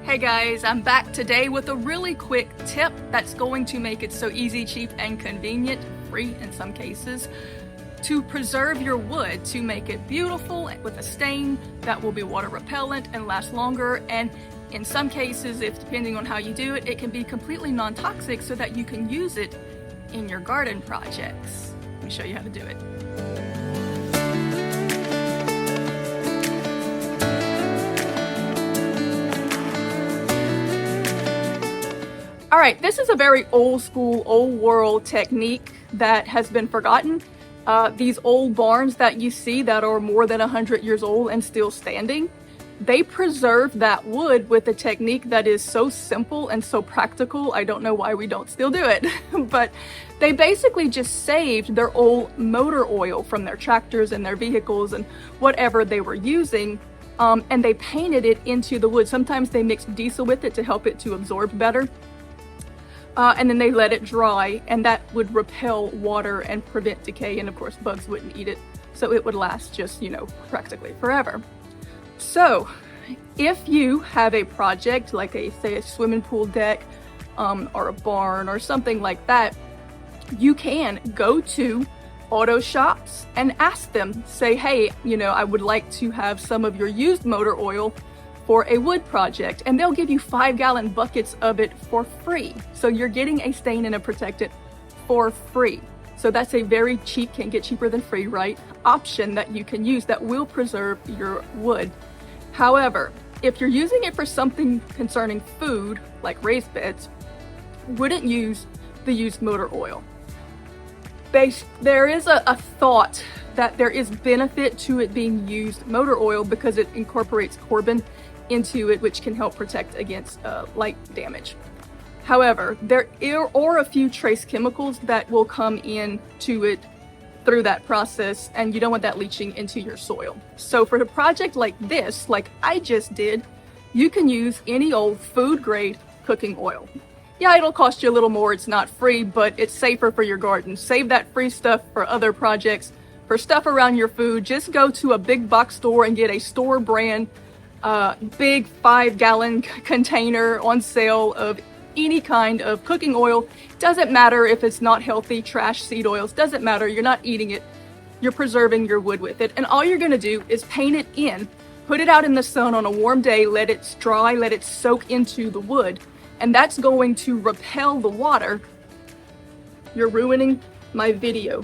Hey guys, I'm back today with a really quick tip that's going to make it so easy, cheap, and convenient, free in some cases, to preserve your wood to make it beautiful with a stain that will be water repellent and last longer. And in some cases, if depending on how you do it, it can be completely non-toxic so that you can use it in your garden projects. Let me show you how to do it. All right, this is a very old school, old world technique that has been forgotten. These old barns that you see that are more than 100 years old and still standing, they preserve that wood with a technique that is so simple and so practical. I don't know why we don't still do it, but they basically just saved their old motor oil from their tractors and their vehicles and whatever they were using, and they painted it into the wood. Sometimes they mixed diesel with it to help it to absorb better. And then they let it dry, and that would repel water and prevent decay, and of course bugs wouldn't eat it, so it would last just, practically forever. So if you have a project like say a swimming pool deck or a barn or something like that, you can go to auto shops and ask them, say, hey, I would like to have some of your used motor oil for a wood project, and they'll give you 5-gallon buckets of it for free. So you're getting a stain and a protectant for free. So that's a very cheap, can't get cheaper than free, right, option that you can use that will preserve your wood. However, if you're using it for something concerning food, like raised beds, wouldn't use the used motor oil. There is a thought that there is benefit to it being used motor oil because it incorporates carbon into it, which can help protect against light damage. However, there are a few trace chemicals that will come into it through that process, and you don't want that leaching into your soil. So for a project like this, like I just did, you can use any old food grade cooking oil. Yeah, it'll cost you a little more, it's not free, but it's safer for your garden. Save that free stuff for other projects. For stuff around your food, just go to a big box store and get a store brand big 5-gallon container on sale of any kind of cooking oil. Doesn't matter if it's not healthy, trash seed oils, doesn't matter, you're not eating it, you're preserving your wood with it. And all you're gonna do is paint it in, put it out in the sun on a warm day, let it dry, let it soak into the wood, and that's going to repel the water. You're ruining my video,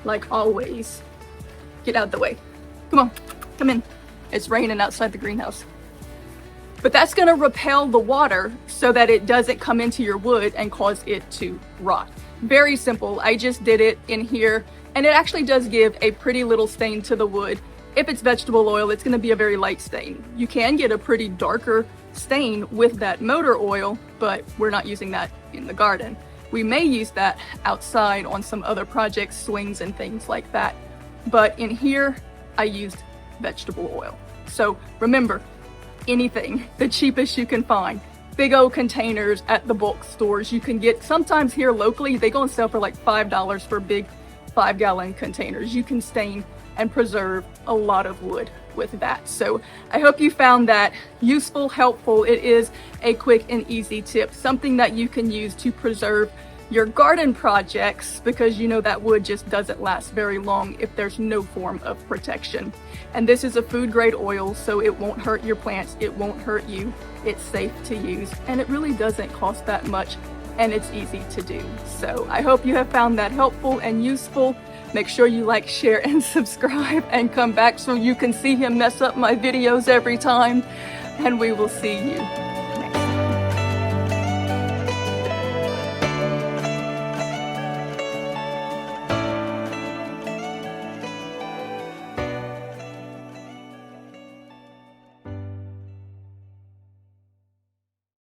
like always. Get out of the way. Come on, come in. It's raining outside the greenhouse. But that's gonna repel the water so that it doesn't come into your wood and cause it to rot. Very simple. I just did it in here, and it actually does give a pretty little stain to the wood. If it's vegetable oil, it's gonna be a very light stain. You can get a pretty darker stain with that motor oil, but we're not using that in the garden. We may use that outside on some other projects, swings and things like that. But in here, I used vegetable oil. So remember, anything, the cheapest you can find. Big old containers at the bulk stores you can get. Sometimes here locally, they go and sell for like $5 for big 5-gallon containers. You can stain and preserve a lot of wood with that. So I hope you found that useful, helpful. It is a quick and easy tip, something that you can use to preserve your garden projects, because that wood just doesn't last very long if there's no form of protection. And this is a food grade oil, so it won't hurt your plants, it won't hurt you, it's safe to use, and it really doesn't cost that much, and it's easy to do. So I hope you have found that helpful and useful. Make sure you like, share, and subscribe, and come back so you can see him mess up my videos every time, and we will see you